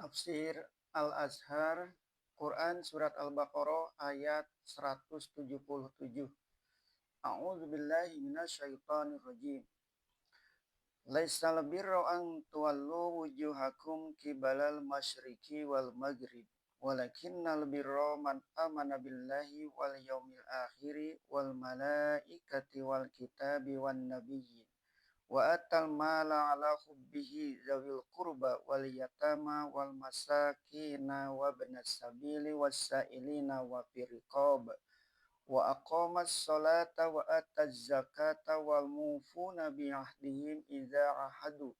Tafsir Al-Azhar Quran Surat Al-Baqarah ayat 177. A'udzu billahi minasyaitonir rajim. Laisal birra an tuwallu wujuhakum qibalal masyriqi wal maghrib walakinnal birra man amana billahi wal yaumil akhiri wal malaikati wal kitabi wan nabiyyin wa atal mala ala hubbihi zawil qurba wal yatama wal masakina wa ibnas sabili was sailina wa firiqab wa aqamas salata wa ataz zakata wal mufuna bi ahdihim idza ahadu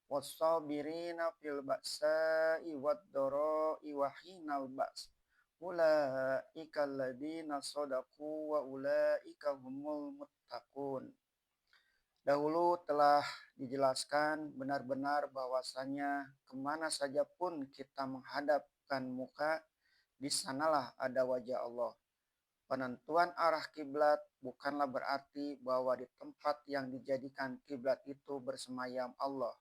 was sabirina fil ba'sa'i wad dara'i wa hinal ba's ulaika alladziina shadaqu wa ulaika humul muttaqun. Dahulu telah dijelaskan benar-benar bahwasanya kemana saja pun kita menghadapkan muka, di sanalah ada wajah Allah. Penentuan arah kiblat bukanlah berarti bahwa di tempat yang dijadikan kiblat itu bersemayam Allah.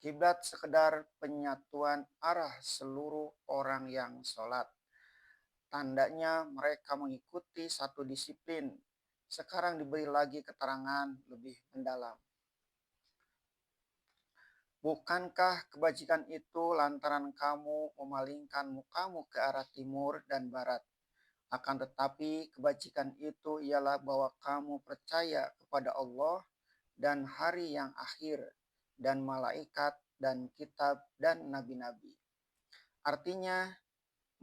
Kiblat sekedar penyatuan arah seluruh orang yang sholat. Tandanya mereka mengikuti satu disiplin. Sekarang diberi lagi keterangan lebih mendalam. Bukankah kebajikan itu lantaran kamu memalingkan mukamu ke arah timur dan barat? Akan tetapi kebajikan itu ialah bahwa kamu percaya kepada Allah dan hari yang akhir dan malaikat dan kitab dan nabi-nabi. Artinya,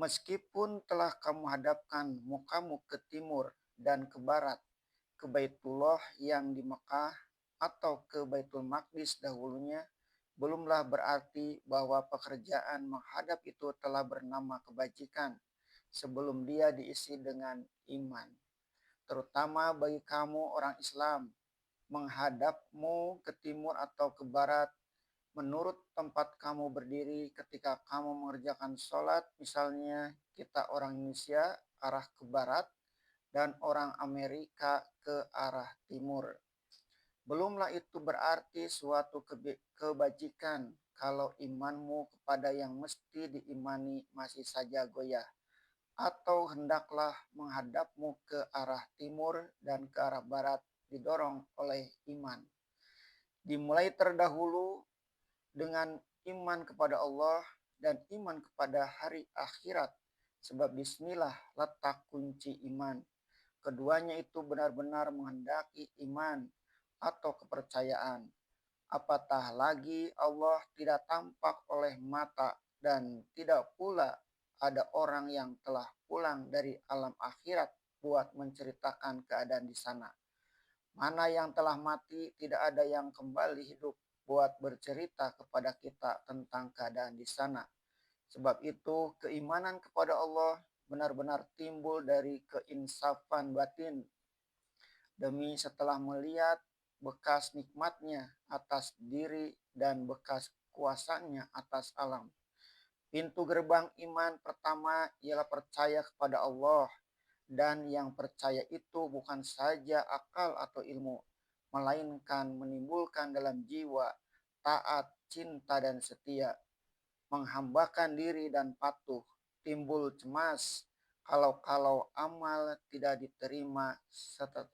meskipun telah kamu hadapkan mukamu ke timur dan ke barat, ke Baitullah yang di Mekah atau ke Baitul Maqdis dahulunya, belumlah berarti bahwa pekerjaan menghadap itu telah bernama kebajikan sebelum dia diisi dengan iman. Terutama bagi kamu orang Islam, menghadapmu ke timur atau ke barat menurut tempat kamu berdiri ketika kamu mengerjakan sholat, misalnya kita orang Indonesia arah ke barat dan orang Amerika ke arah timur. Belumlah itu berarti suatu kebajikan kalau imanmu kepada yang mesti diimani masih saja goyah, atau hendaklah menghadapmu ke arah timur dan ke arah barat didorong oleh iman. Dimulai terdahulu dengan iman kepada Allah dan iman kepada hari akhirat, sebab bismillah letak kunci iman. Keduanya itu benar-benar menghendaki iman atau kepercayaan. Apatah lagi Allah tidak tampak oleh mata dan tidak pula ada orang yang telah pulang dari alam akhirat buat menceritakan keadaan di sana. Mana yang telah mati tidak ada yang kembali hidup buat bercerita kepada kita tentang keadaan di sana. Sebab itu keimanan kepada Allah benar-benar timbul dari keinsafan batin. Demi setelah melihat bekas nikmatnya atas diri dan bekas kuasanya atas alam. Pintu gerbang iman pertama ialah percaya kepada Allah. Dan yang percaya itu bukan saja akal atau ilmu, melainkan menimbulkan dalam jiwa taat, cinta, dan setia, menghambakan diri dan patuh, timbul cemas kalau amal tidak diterima,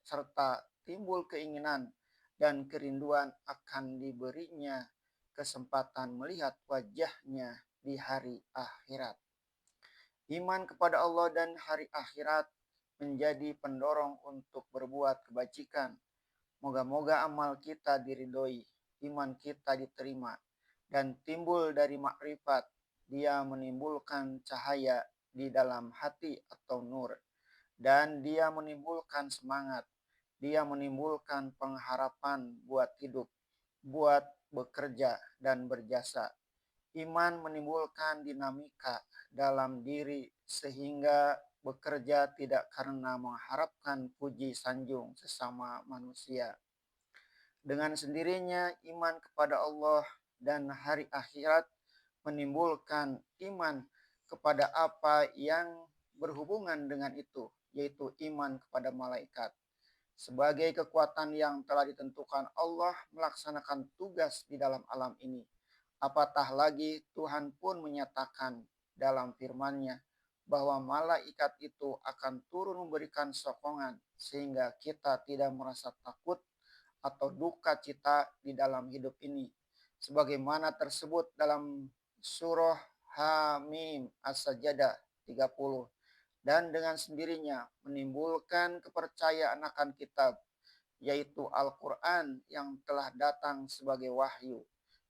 serta timbul keinginan dan kerinduan akan diberinya kesempatan melihat wajahnya di hari akhirat. Iman kepada Allah dan hari akhirat menjadi pendorong untuk berbuat kebajikan. Moga-moga amal kita diridhoi, iman kita diterima, dan timbul dari makrifat. Dia menimbulkan cahaya di dalam hati atau nur, dan dia menimbulkan semangat. Dia menimbulkan pengharapan buat hidup, buat bekerja dan berjasa. Iman menimbulkan dinamika dalam diri sehingga bekerja tidak karena mengharapkan puji sanjung sesama manusia. Dengan sendirinya iman kepada Allah dan hari akhirat menimbulkan iman kepada apa yang berhubungan dengan itu, yaitu iman kepada malaikat. Sebagai kekuatan yang telah ditentukan Allah melaksanakan tugas di dalam alam ini. Apatah lagi Tuhan pun menyatakan dalam firman-Nya bahwa malaikat itu akan turun memberikan sokongan sehingga kita tidak merasa takut atau duka cita di dalam hidup ini. Sebagaimana tersebut dalam surah Hamim As-Sajdah 30. Dan dengan sendirinya menimbulkan kepercayaan akan kitab, yaitu Al-Quran yang telah datang sebagai wahyu,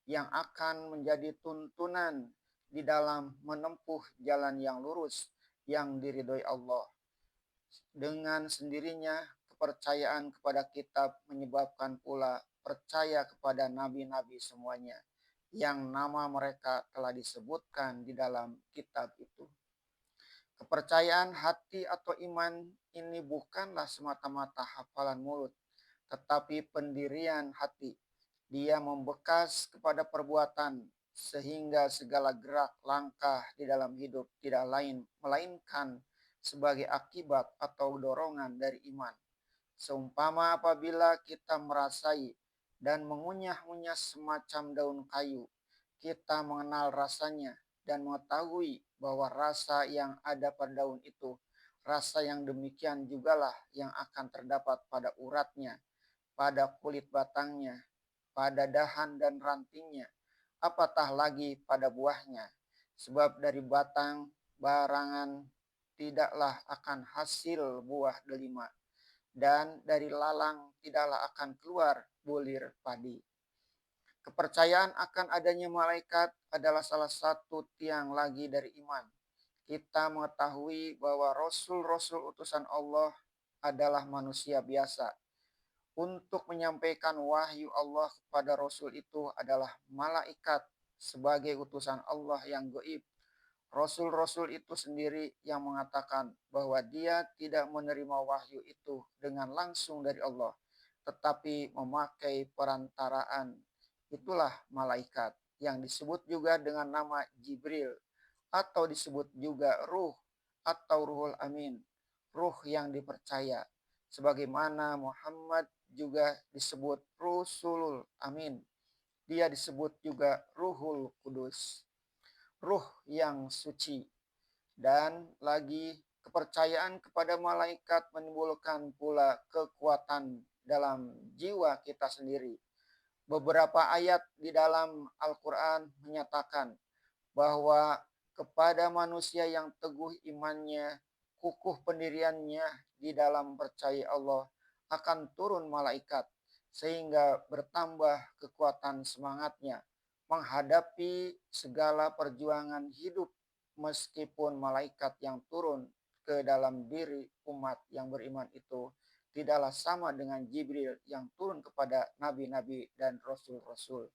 yang akan menjadi tuntunan di dalam menempuh jalan yang lurus yang diridhoi Allah. Dengan sendirinya kepercayaan kepada kitab menyebabkan pula percaya kepada nabi-nabi semuanya yang nama mereka telah disebutkan di dalam kitab itu. Kepercayaan hati atau iman ini bukanlah semata-mata hafalan mulut, tetapi pendirian hati. Dia membekas kepada perbuatan sehingga segala gerak langkah di dalam hidup tidak lain melainkan sebagai akibat atau dorongan dari iman. Seumpama apabila kita merasai dan mengunyah-unyah semacam daun kayu, kita mengenal rasanya dan mengetahui bahwa rasa yang ada pada daun itu, rasa yang demikian jugalah yang akan terdapat pada uratnya, pada kulit batangnya, pada dahan dan rantingnya, apatah lagi pada buahnya. Sebab dari batang barangan tidaklah akan hasil buah delima, dan dari lalang tidaklah akan keluar bulir padi. Kepercayaan akan adanya malaikat adalah salah satu tiang lagi dari iman. Kita mengetahui bahwa rasul-rasul utusan Allah adalah manusia biasa. Untuk menyampaikan wahyu Allah kepada rasul itu adalah malaikat sebagai utusan Allah yang gaib. Rasul-rasul itu sendiri yang mengatakan bahwa dia tidak menerima wahyu itu dengan langsung dari Allah, tetapi memakai perantaraan. Itulah malaikat yang disebut juga dengan nama Jibril atau disebut juga ruh atau ruhul amin, ruh yang dipercaya. Sebagaimana Muhammad juga disebut Rasulul Amin. Dia disebut juga Ruhul Kudus, ruh yang suci. Dan lagi kepercayaan kepada malaikat menimbulkan pula kekuatan dalam jiwa kita sendiri. Beberapa ayat di dalam Al-Quran menyatakan bahwa kepada manusia yang teguh imannya, kukuh pendiriannya di dalam percaya Allah, akan turun malaikat sehingga bertambah kekuatan semangatnya menghadapi segala perjuangan hidup, meskipun malaikat yang turun ke dalam diri umat yang beriman itu tidaklah sama dengan Jibril yang turun kepada nabi-nabi dan rasul-rasul.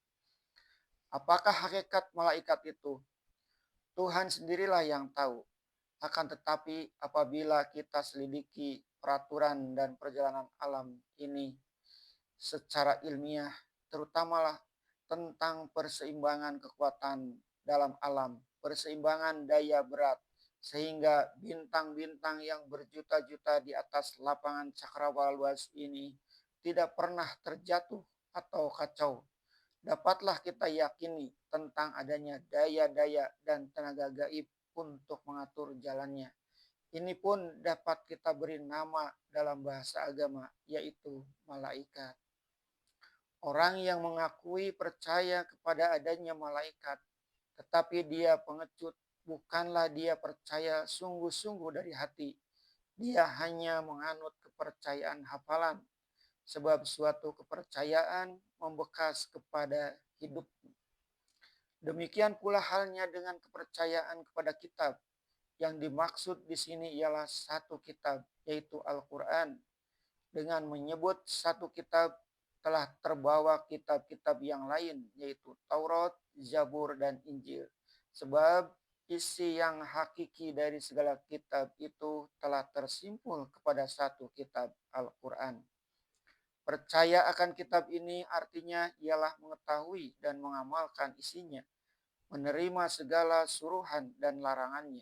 Apakah hakikat malaikat itu? Tuhan sendirilah yang tahu. Akan tetapi apabila kita selidiki peraturan dan perjalanan alam ini secara ilmiah, terutamalah tentang perseimbangan kekuatan dalam alam, perseimbangan daya berat, sehingga bintang-bintang yang berjuta-juta di atas lapangan cakrawala luas ini tidak pernah terjatuh atau kacau. Dapatlah kita yakini tentang adanya daya-daya dan tenaga gaib untuk mengatur jalannya. Ini pun dapat kita beri nama dalam bahasa agama, yaitu malaikat. Orang yang mengakui percaya kepada adanya malaikat, tetapi dia pengecut, bukanlah dia percaya sungguh-sungguh dari hati. Dia hanya menganut kepercayaan hafalan, sebab suatu kepercayaan membekas kepada hidup. Demikian pula halnya dengan kepercayaan kepada kitab. Yang dimaksud di sini ialah satu kitab, yaitu Al-Quran. Dengan menyebut satu kitab, telah terbawa kitab-kitab yang lain, yaitu Taurat, Zabur, dan Injil. Sebab isi yang hakiki dari segala kitab itu telah tersimpul kepada satu kitab Al-Quran. Percaya akan kitab ini artinya ialah mengetahui dan mengamalkan isinya, menerima segala suruhan dan larangannya,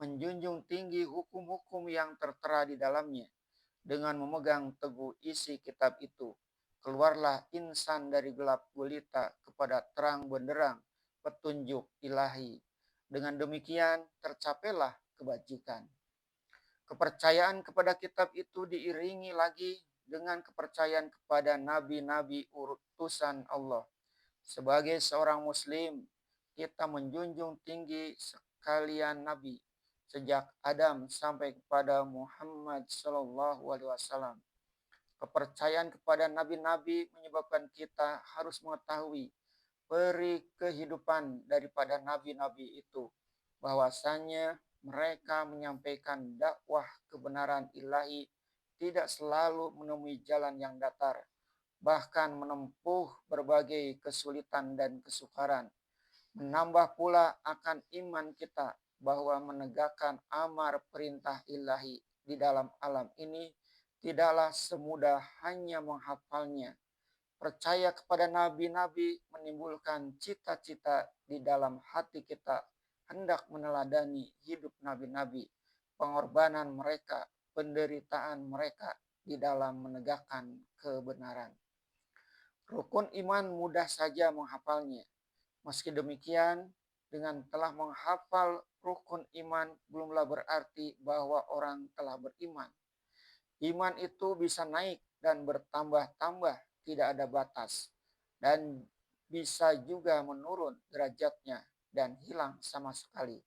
menjunjung tinggi hukum-hukum yang tertera di dalamnya. Dengan memegang teguh isi kitab itu, keluarlah insan dari gelap gulita kepada terang benderang, petunjuk ilahi. Dengan demikian tercapailah kebajikan. Kepercayaan kepada kitab itu diiringi lagi dengan kepercayaan kepada nabi-nabi utusan Allah. Sebagai seorang muslim, kita menjunjung tinggi sekalian nabi sejak Adam sampai kepada Muhammad sallallahu alaihi wasallam. Kepercayaan kepada nabi-nabi menyebabkan kita harus mengetahui peri kehidupan daripada nabi-nabi itu, bahwasanya mereka menyampaikan dakwah kebenaran ilahi tidak selalu menemui jalan yang datar, bahkan menempuh berbagai kesulitan dan kesukaran. Menambah pula akan iman kita bahwa menegakkan amar perintah ilahi di dalam alam ini tidaklah semudah hanya menghafalnya. Percaya kepada nabi-nabi menimbulkan cita-cita di dalam hati kita hendak meneladani hidup nabi-nabi, pengorbanan mereka, penderitaan mereka di dalam menegakkan kebenaran. Rukun iman mudah saja menghafalnya. Meski demikian, dengan telah menghafal rukun iman belumlah berarti bahwa orang telah beriman. Iman itu bisa naik dan bertambah-tambah, tidak ada batas. Dan bisa juga menurun derajatnya dan hilang sama sekali.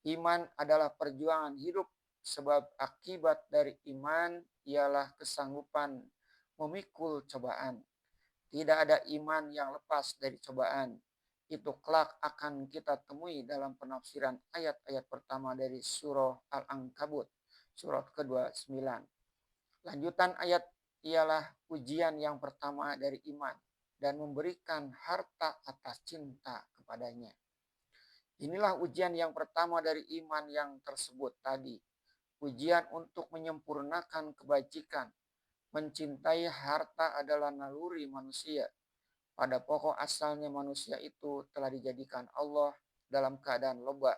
Iman adalah perjuangan hidup, sebab akibat dari iman ialah kesanggupan memikul cobaan. Tidak ada iman yang lepas dari cobaan. Itu kelak akan kita temui dalam penafsiran ayat-ayat pertama dari surah Al-Ankabut, surat ke-29. Lanjutan ayat ialah ujian yang pertama dari iman dan memberikan harta atas cinta kepadanya. Inilah ujian yang pertama dari iman yang tersebut tadi. Ujian untuk menyempurnakan kebajikan. Mencintai harta adalah naluri manusia. Pada pokok asalnya manusia itu telah dijadikan Allah dalam keadaan loba,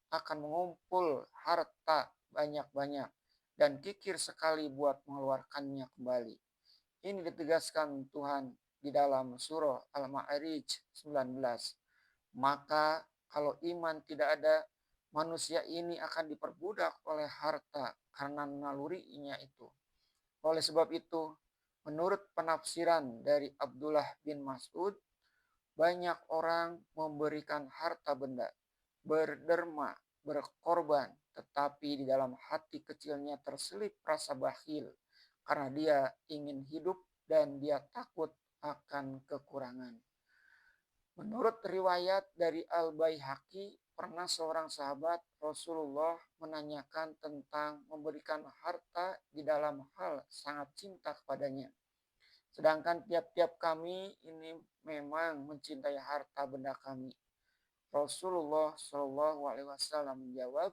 akan mengumpul harta banyak-banyak dan kikir sekali buat mengeluarkannya kembali. Ini ditegaskan Tuhan di dalam surah Al-Ma'arij 19. Maka kalau iman tidak ada, manusia ini akan diperbudak oleh harta karena nalurinya itu. Oleh sebab itu, menurut penafsiran dari Abdullah bin Mas'ud, banyak orang memberikan harta benda, berderma, berkorban, tetapi di dalam hati kecilnya terselip rasa bakhil karena dia ingin hidup dan dia takut akan kekurangan. Menurut riwayat dari Al-Baihaqi, pernah seorang sahabat Rasulullah menanyakan tentang memberikan harta di dalam hal sangat cinta kepadanya. Sedangkan tiap-tiap kami ini memang mencintai harta benda kami. Rasulullah Shallallahu Alaihi Wasallam menjawab,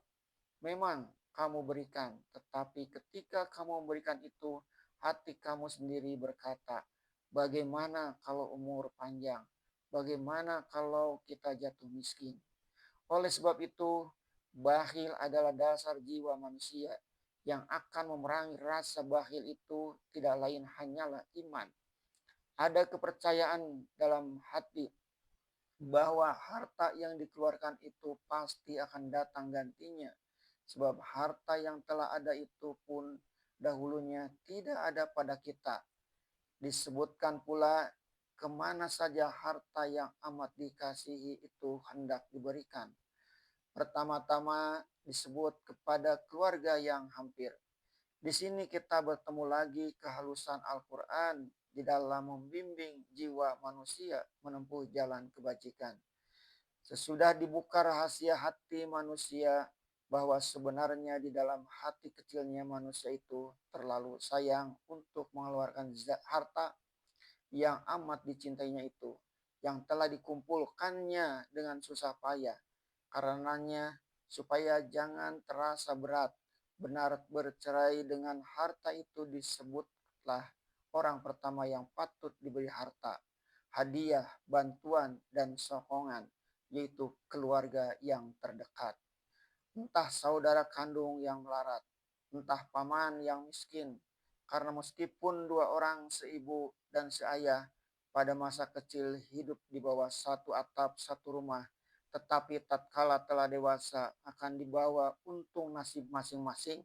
memang kamu berikan, tetapi ketika kamu memberikan itu, hati kamu sendiri berkata, bagaimana kalau umur panjang? Bagaimana kalau kita jatuh miskin? Oleh sebab itu, bakhil adalah dasar jiwa manusia. Yang akan memerangi rasa bakhil itu tidak lain hanyalah iman. Ada kepercayaan dalam hati bahwa harta yang dikeluarkan itu pasti akan datang gantinya. Sebab harta yang telah ada itu pun dahulunya tidak ada pada kita. Disebutkan pula kemana saja harta yang amat dikasihi itu hendak diberikan. Pertama-tama disebut kepada keluarga yang hampir. Di sini kita bertemu lagi kehalusan Al-Quran di dalam membimbing jiwa manusia menempuh jalan kebajikan. Sesudah dibuka rahasia hati manusia bahwa sebenarnya di dalam hati kecilnya manusia itu terlalu sayang untuk mengeluarkan harta yang amat dicintainya itu, yang telah dikumpulkannya dengan susah payah. Karenanya, supaya jangan terasa berat, benar bercerai dengan harta itu disebutlah orang pertama yang patut diberi harta, hadiah, bantuan, dan sokongan, yaitu keluarga yang terdekat. Entah saudara kandung yang melarat, entah paman yang miskin, karena meskipun dua orang seibu dan seayah, pada masa kecil hidup di bawah satu atap satu rumah, tetapi tatkala telah dewasa akan dibawa untung nasib masing-masing.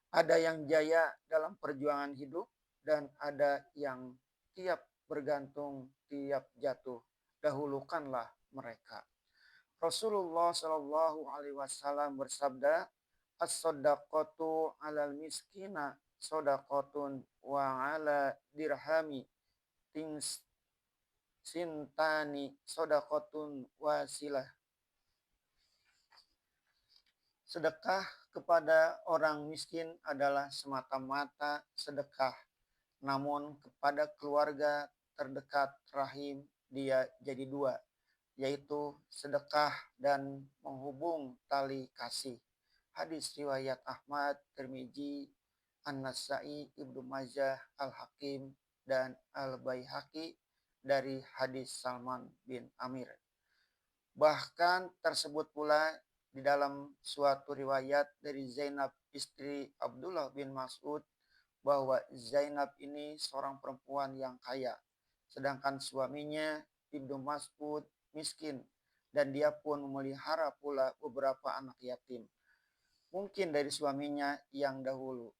Ada yang jaya dalam perjuangan hidup dan ada yang tiap bergantung, tiap jatuh. Dahulukanlah mereka. Rasulullah Shallallahu Alaihi Wasallam bersabda, as-sodakotu alal miskina sodakotun wa ala dirhami tings sintani sodakotun wasilah. Sedekah kepada orang miskin adalah semata-mata sedekah, namun kepada keluarga terdekat rahim dia jadi dua, yaitu sedekah dan menghubung tali kasih. Hadis riwayat Ahmad, Tirmizi, An-Nasai, Ibnu Majah, Al-Hakim, dan Al-Baihaqi dari hadis Salman bin Amir. Bahkan tersebut pula di dalam suatu riwayat dari Zainab istri Abdullah bin Mas'ud bahwa Zainab ini seorang perempuan yang kaya, sedangkan suaminya Ibnu Mas'ud miskin dan dia pun memelihara pula beberapa anak yatim. Mungkin dari suaminya yang dahulu.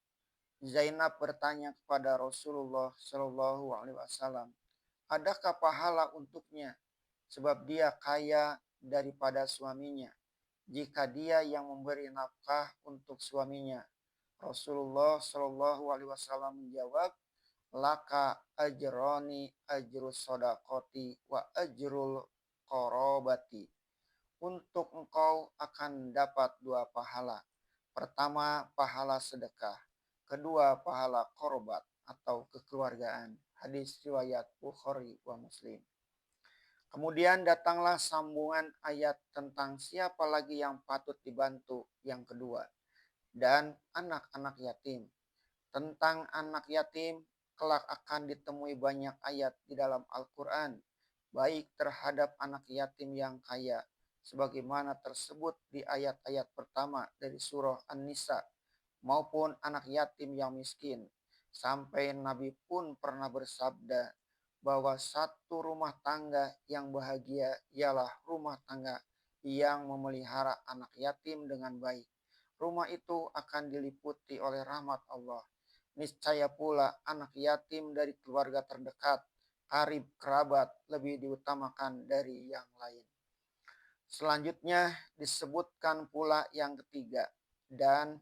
Zainab bertanya kepada Rasulullah Shallallahu Alaihi Wasallam, adakah pahala untuknya sebab dia kaya daripada suaminya jika dia yang memberi nafkah untuk suaminya? Rasulullah Shallallahu Alaihi Wasallam menjawab, laka ajroni ajrus sodakoti wa ajrul korobati. Untuk engkau akan dapat dua pahala. Pertama, pahala sedekah. Kedua, pahala korbat atau kekeluargaan. Hadis riwayat Bukhari wa Muslim. Kemudian datanglah sambungan ayat tentang siapa lagi yang patut dibantu yang kedua. Dan anak-anak yatim. Tentang anak yatim, kelak akan ditemui banyak ayat di dalam Al-Quran, baik terhadap anak yatim yang kaya, sebagaimana tersebut di ayat-ayat pertama dari surah An-Nisa, maupun anak yatim yang miskin. Sampai Nabi pun pernah bersabda bahwa satu rumah tangga yang bahagia ialah rumah tangga yang memelihara anak yatim dengan baik. Rumah itu akan diliputi oleh rahmat Allah. Niscaya pula anak yatim dari keluarga terdekat, karib kerabat lebih diutamakan dari yang lain. Selanjutnya disebutkan pula yang ketiga, dan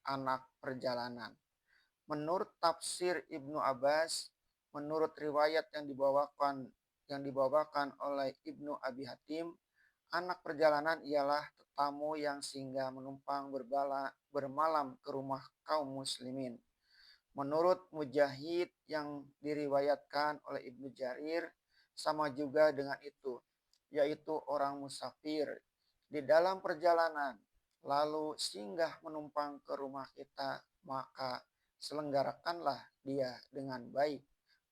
anak perjalanan. Menurut tafsir Ibnu Abbas, menurut riwayat yang dibawakan oleh Ibnu Abi Hatim, anak perjalanan ialah tetamu yang singgah menumpang bermalam ke rumah kaum muslimin. Menurut Mujahid yang diriwayatkan oleh Ibnu Jarir, sama juga dengan itu, yaitu orang musafir di dalam perjalanan, lalu singgah menumpang ke rumah kita, maka selenggarakanlah dia dengan baik,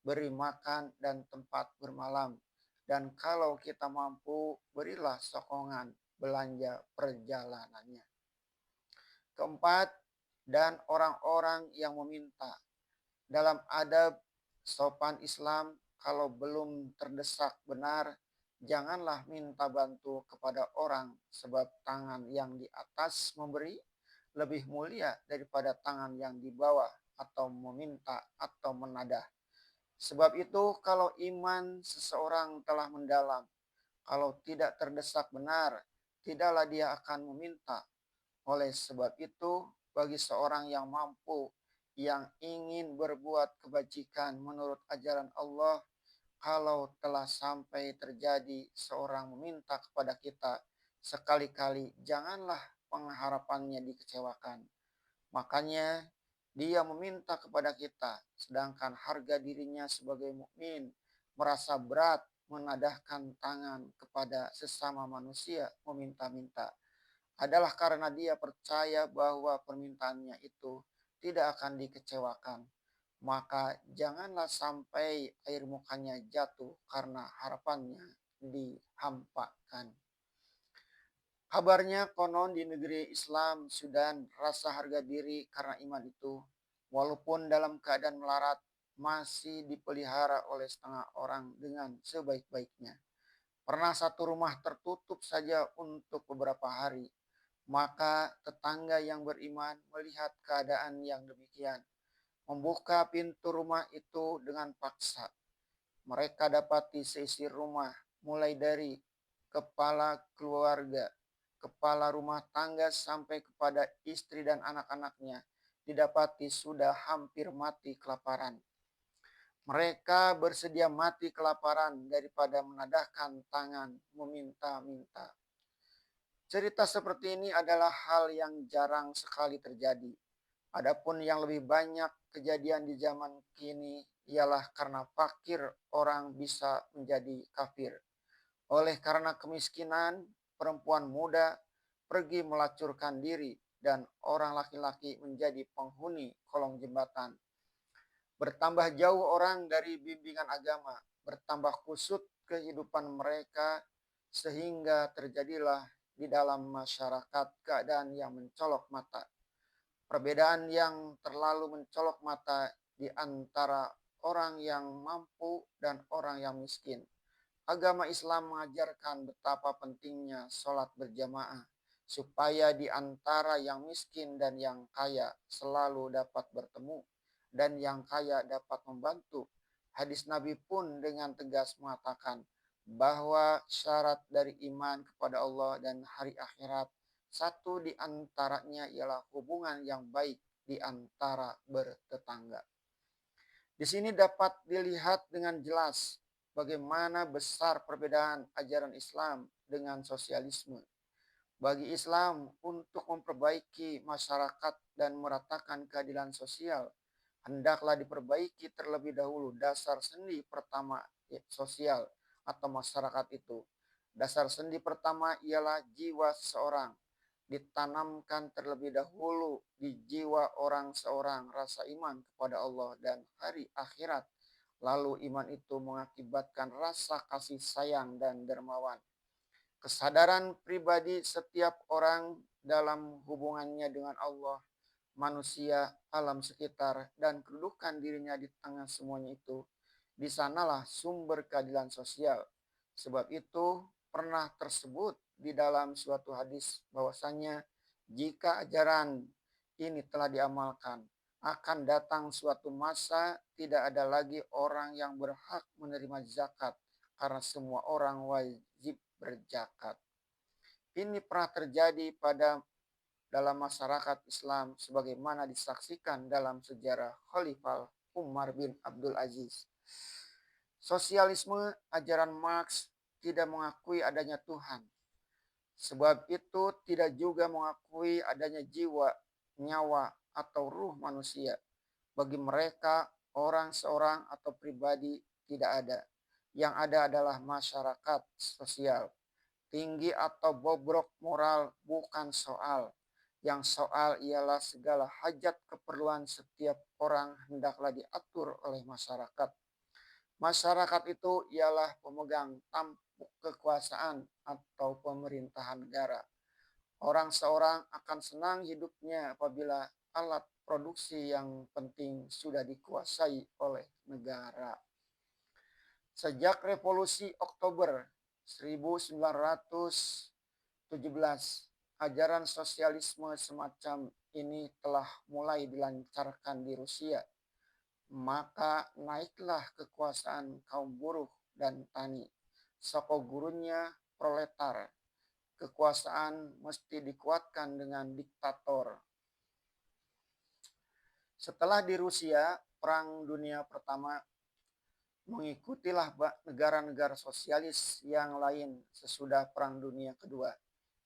beri makan dan tempat bermalam, dan kalau kita mampu, berilah sokongan belanja perjalanannya. Keempat, dan orang-orang yang meminta. Dalam adab sopan Islam, kalau belum terdesak benar, janganlah minta bantu kepada orang, sebab tangan yang di atas memberi lebih mulia daripada tangan yang di bawah atau meminta atau menadah. Sebab itu kalau iman seseorang telah mendalam, kalau tidak terdesak benar, tidaklah dia akan meminta. Oleh sebab itu, bagi seorang yang mampu, yang ingin berbuat kebajikan menurut ajaran Allah, kalau telah sampai terjadi seorang meminta kepada kita, sekali-kali janganlah pengharapannya dikecewakan. Makanya dia meminta kepada kita, sedangkan harga dirinya sebagai mukmin merasa berat menadahkan tangan kepada sesama manusia meminta-minta, adalah karena dia percaya bahwa permintaannya itu tidak akan dikecewakan. Maka janganlah sampai air mukanya jatuh karena harapannya dihampakan. Kabarnya konon di negeri Islam Sudan rasa harga diri karena iman itu, walaupun dalam keadaan melarat, masih dipelihara oleh setengah orang dengan sebaik-baiknya. Pernah satu rumah tertutup saja untuk beberapa hari, maka tetangga yang beriman melihat keadaan yang demikian, membuka pintu rumah itu dengan paksa. Mereka dapati seisi rumah, mulai dari kepala keluarga, kepala rumah tangga sampai kepada istri dan anak-anaknya, didapati sudah hampir mati kelaparan. Mereka bersedia mati kelaparan daripada menadahkan tangan meminta-minta. Cerita seperti ini adalah hal yang jarang sekali terjadi. Adapun yang lebih banyak kejadian di zaman kini ialah karena fakir orang bisa menjadi kafir. Oleh karena kemiskinan, perempuan muda pergi melacurkan diri dan orang laki-laki menjadi penghuni kolong jembatan. Bertambah jauh orang dari bimbingan agama, bertambah kusut kehidupan mereka sehingga terjadilah di dalam masyarakat keadaan yang mencolok mata. Perbedaan yang terlalu mencolok mata di antara orang yang mampu dan orang yang miskin. Agama Islam mengajarkan betapa pentingnya sholat berjamaah supaya di antara yang miskin dan yang kaya selalu dapat bertemu dan yang kaya dapat membantu. Hadis Nabi pun dengan tegas mengatakan bahwa syarat dari iman kepada Allah dan hari akhirat, satu di antaranya ialah hubungan yang baik di antara bertetangga. Di sini dapat dilihat dengan jelas bagaimana besar perbedaan ajaran Islam dengan sosialisme. Bagi Islam untuk memperbaiki masyarakat dan meratakan keadilan sosial, hendaklah diperbaiki terlebih dahulu dasar sendi pertama sosial atau masyarakat itu. Dasar sendi pertama ialah jiwa seseorang. Ditanamkan terlebih dahulu di jiwa orang seorang rasa iman kepada Allah dan hari akhirat. Lalu iman itu mengakibatkan rasa kasih sayang dan dermawan. Kesadaran pribadi setiap orang dalam hubungannya dengan Allah, manusia, alam sekitar, dan kedudukan dirinya di tengah semuanya itu, di sanalah sumber keadilan sosial. Sebab itu pernah tersebut di dalam suatu hadis bahwasanya jika ajaran ini telah diamalkan, akan datang suatu masa tidak ada lagi orang yang berhak menerima zakat karena semua orang wajib berzakat. Ini pernah terjadi pada dalam masyarakat Islam sebagaimana disaksikan dalam sejarah Khalifah Umar bin Abdul Aziz. Sosialisme ajaran Marx tidak mengakui adanya Tuhan. Sebab itu tidak juga mengakui adanya jiwa, nyawa, atau ruh manusia. Bagi mereka, orang seorang atau pribadi tidak ada. Yang ada adalah masyarakat sosial. Tinggi atau bobrok moral bukan soal. Yang soal ialah segala hajat keperluan setiap orang hendaklah diatur oleh masyarakat. Masyarakat itu ialah pemegang tampuk kekuasaan atau pemerintahan negara. Orang seorang akan senang hidupnya apabila alat produksi yang penting sudah dikuasai oleh negara. Sejak Revolusi Oktober 1917, ajaran sosialisme semacam ini telah mulai dilancarkan di Rusia. Maka naiklah kekuasaan kaum buruh dan tani. Soko gurunya proletar. Kekuasaan mesti dikuatkan dengan diktator. Setelah di Rusia, Perang Dunia Pertama, mengikutilah negara-negara sosialis yang lain sesudah Perang Dunia Kedua.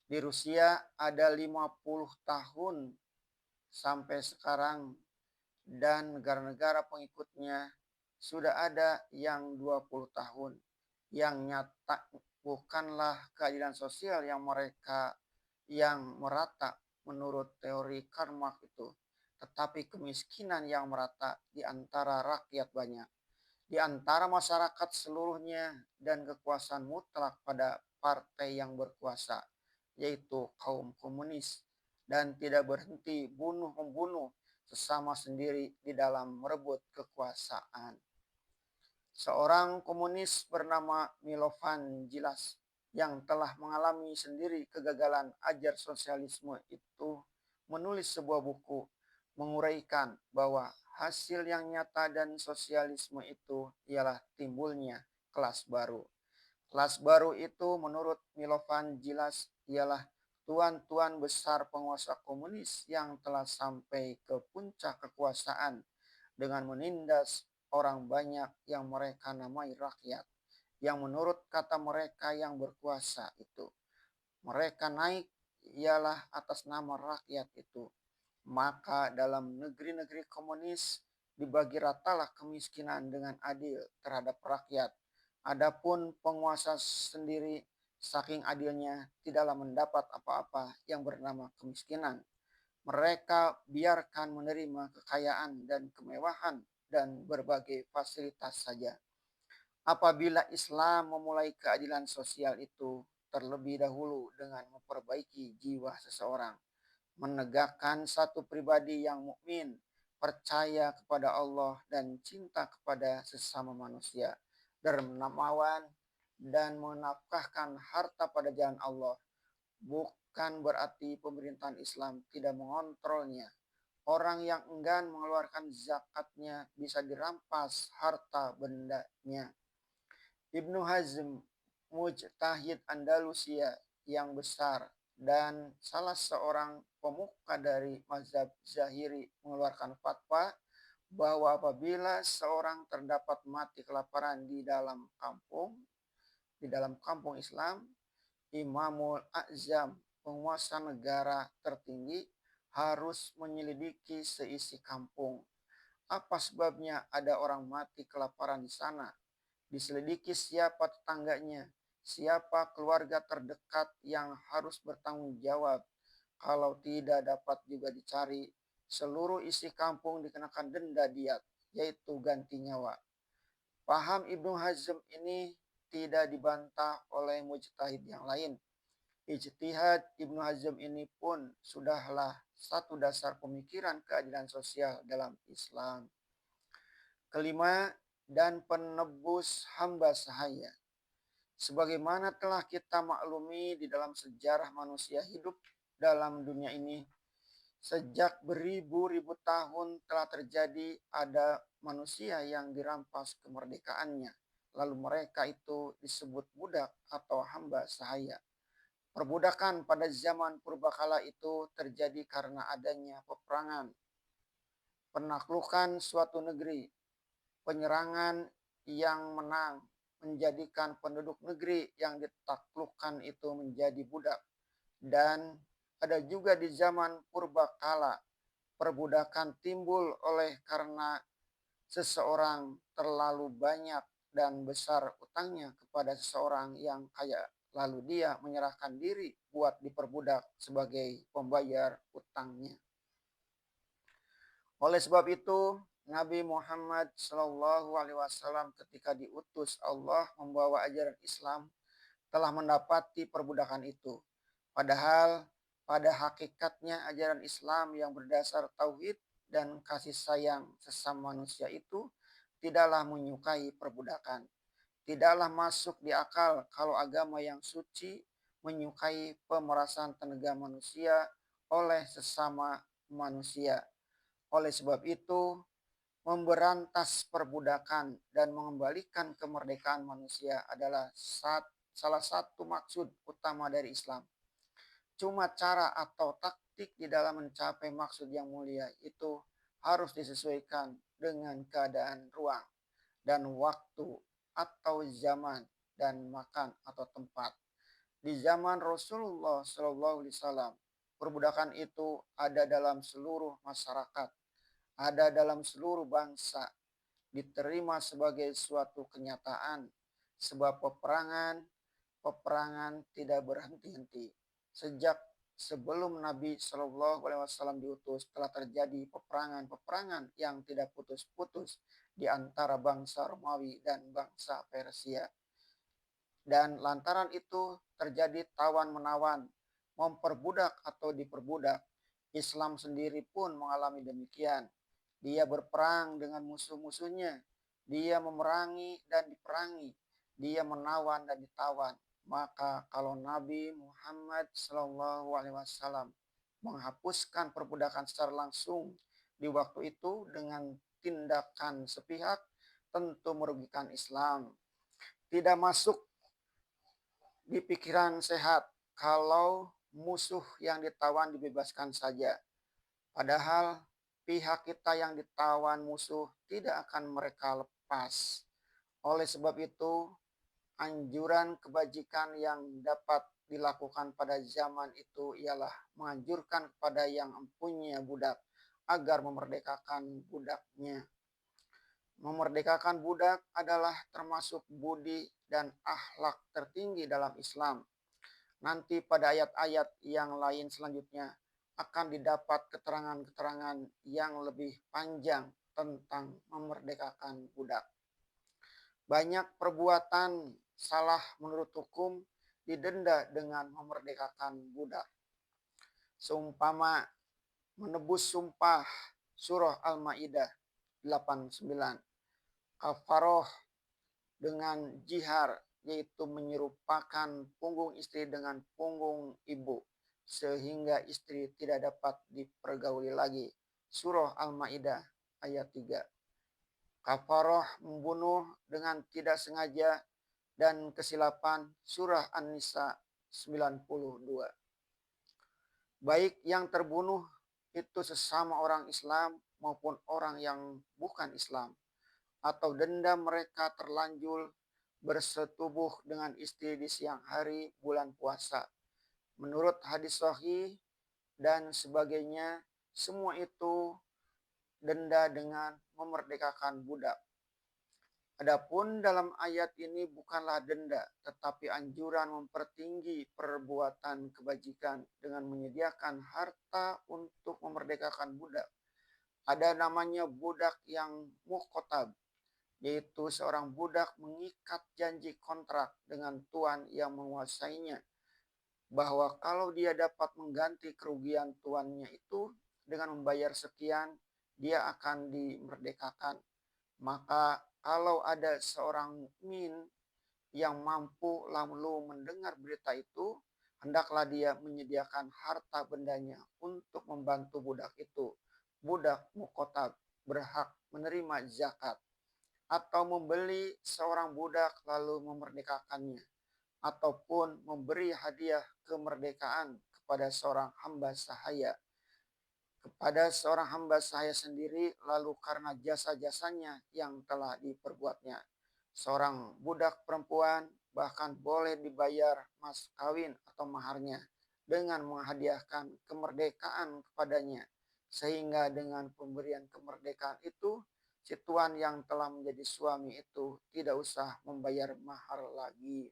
Di Rusia ada 50 tahun sampai sekarang dan negara-negara pengikutnya sudah ada yang 20 tahun. Yang nyata bukanlah keadilan sosial yang mereka yang merata menurut teori Karl Marx itu, tetapi kemiskinan yang merata di antara rakyat banyak, di antara masyarakat seluruhnya dan kekuasaan mutlak pada partai yang berkuasa, yaitu kaum komunis, dan tidak berhenti bunuh-membunuh sesama sendiri di dalam merebut kekuasaan. Seorang komunis bernama Milovan Djilas yang telah mengalami sendiri kegagalan ajar sosialisme itu menulis sebuah buku menguraikan bahwa hasil yang nyata dan sosialisme itu ialah timbulnya kelas baru. Kelas baru itu menurut Milovan Djilas ialah tuan-tuan besar penguasa komunis yang telah sampai ke puncak kekuasaan dengan menindas orang banyak yang mereka namai rakyat, yang menurut kata mereka yang berkuasa itu. Mereka naik ialah atas nama rakyat itu. Maka dalam negeri-negeri komunis dibagi ratalah kemiskinan dengan adil terhadap rakyat. Adapun penguasa sendiri saking adilnya tidaklah mendapat apa-apa yang bernama kemiskinan. Mereka biarkan menerima kekayaan dan kemewahan dan berbagai fasilitas saja. Apabila Islam memulai keadilan sosial itu terlebih dahulu dengan memperbaiki jiwa seseorang, menegakkan satu pribadi yang mukmin, percaya kepada Allah dan cinta kepada sesama manusia, dermawan dan menafkahkan harta pada jalan Allah, bukan berarti pemerintahan Islam tidak mengontrolnya. Orang yang enggan mengeluarkan zakatnya bisa dirampas harta bendanya. Ibnu Hazm, mujtahid Andalusia yang besar dan salah seorang pemuka dari mazhab Zahiri mengeluarkan fatwa bahwa apabila seorang terdapat mati kelaparan di dalam kampung Islam, Imamul A'zam, penguasa negara tertinggi, harus menyelidiki seisi kampung. Apa sebabnya ada orang mati kelaparan di sana? Diselidiki siapa tetangganya, siapa keluarga terdekat yang harus bertanggung jawab. Kalau tidak dapat juga dicari, seluruh isi kampung dikenakan denda diat, yaitu ganti nyawa. Paham Ibnu Hazm ini tidak dibantah oleh mujtahid yang lain. Ijtihad Ibnu Hazm ini pun sudahlah satu dasar pemikiran keadilan sosial dalam Islam. Kelima, dan penebus hamba sahaya. Sebagaimana telah kita maklumi di dalam sejarah manusia hidup dalam dunia ini, sejak beribu-ribu tahun telah terjadi ada manusia yang dirampas kemerdekaannya. Lalu mereka itu disebut budak atau hamba sahaya. Perbudakan pada zaman purbakala itu terjadi karena adanya peperangan, penaklukan suatu negeri, penyerangan yang menang menjadikan penduduk negeri yang ditaklukkan itu menjadi budak. Dan ada juga di zaman purbakala perbudakan timbul oleh karena seseorang terlalu banyak dan besar utangnya kepada seseorang yang kaya, lalu dia menyerahkan diri buat diperbudak sebagai pembayar utangnya. Oleh sebab itu, Nabi Muhammad SAW ketika diutus Allah membawa ajaran Islam telah mendapati perbudakan itu. Padahal pada hakikatnya ajaran Islam yang berdasar tauhid dan kasih sayang sesama manusia itu tidaklah menyukai perbudakan. Tidaklah masuk di akal kalau agama yang suci menyukai pemerasan tenaga manusia oleh sesama manusia. Oleh sebab itu, memberantas perbudakan dan mengembalikan kemerdekaan manusia adalah salah satu maksud utama dari Islam. Cuma cara atau taktik di dalam mencapai maksud yang mulia itu harus disesuaikan dengan keadaan ruang dan waktu atau zaman dan makan atau tempat. Di zaman Rasulullah SAW, perbudakan itu ada dalam seluruh masyarakat, ada dalam seluruh bangsa, diterima sebagai suatu kenyataan, sebab peperangan tidak berhenti-henti. Sejak sebelum Nabi SAW diutus telah terjadi peperangan yang tidak putus-putus di antara bangsa Romawi dan bangsa Persia. Dan lantaran itu terjadi tawan-menawan, memperbudak atau diperbudak. Islam sendiri pun mengalami demikian. Dia berperang dengan musuh-musuhnya. Dia memerangi dan diperangi. Dia menawan dan ditawan. Maka kalau Nabi Muhammad SAW menghapuskan perbudakan secara langsung di waktu itu dengan tindakan sepihak, tentu merugikan Islam. Tidak masuk di pikiran sehat kalau musuh yang ditawan dibebaskan saja. Padahal pihak kita yang ditawan musuh tidak akan mereka lepas. Oleh sebab itu, anjuran kebajikan yang dapat dilakukan pada zaman itu ialah menganjurkan kepada yang empunya budak agar memerdekakan budaknya. Memerdekakan budak adalah termasuk budi dan akhlak tertinggi dalam Islam. Nanti pada ayat-ayat yang lain selanjutnya akan didapat keterangan-keterangan yang lebih panjang tentang memerdekakan budak. Banyak perbuatan salah menurut hukum didenda dengan memerdekakan budak. Seumpama menebus sumpah surah Al-Maidah 89. Kafaroh dengan jihar, yaitu menyerupakan punggung istri dengan punggung ibu sehingga istri tidak dapat dipergauli lagi. Surah Al-Maidah ayat 3. Kafaroh membunuh dengan tidak sengaja dan kesilapan. Surah An-Nisa 92. Baik yang terbunuh itu sesama orang Islam maupun orang yang bukan Islam, atau denda mereka terlanjur bersetubuh dengan istri di siang hari bulan puasa. Menurut hadis sahih dan sebagainya, semua itu denda dengan memerdekakan budak. Adapun dalam ayat ini bukanlah denda, tetapi anjuran mempertinggi perbuatan kebajikan dengan menyediakan harta untuk memerdekakan budak. Ada namanya budak yang muqotab, yaitu seorang budak mengikat janji kontrak dengan tuan yang menguasainya, bahwa kalau dia dapat mengganti kerugian tuannya itu dengan membayar sekian, dia akan dimerdekakan. Maka kalau ada seorang mukmin yang mampu lalu mendengar berita itu, hendaklah dia menyediakan harta bendanya untuk membantu budak itu. Budak mukotab berhak menerima zakat, atau membeli seorang budak lalu memerdekakannya, ataupun memberi hadiah kemerdekaan kepada seorang hamba sahaya, kepada seorang hamba sahaya sendiri, lalu karena jasa-jasanya yang telah diperbuatnya. Seorang budak perempuan bahkan boleh dibayar mas kawin atau maharnya dengan menghadiahkan kemerdekaan kepadanya, sehingga dengan pemberian kemerdekaan itu, si tuan yang telah menjadi suami itu tidak usah membayar mahar lagi.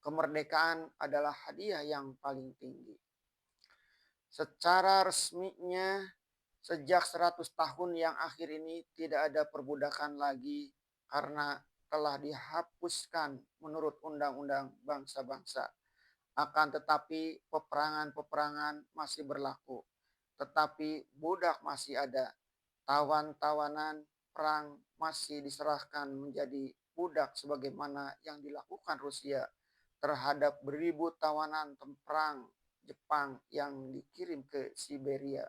Kemerdekaan adalah hadiah yang paling tinggi. Secara resminya, sejak 100 tahun yang akhir ini tidak ada perbudakan lagi karena telah dihapuskan menurut undang-undang bangsa-bangsa. Akan tetapi peperangan-peperangan masih berlaku. Tetapi budak masih ada. Tawan-tawanan perang masih diserahkan menjadi budak sebagaimana yang dilakukan Rusia terhadap beribu tawanan perang Jepang yang dikirim ke Siberia.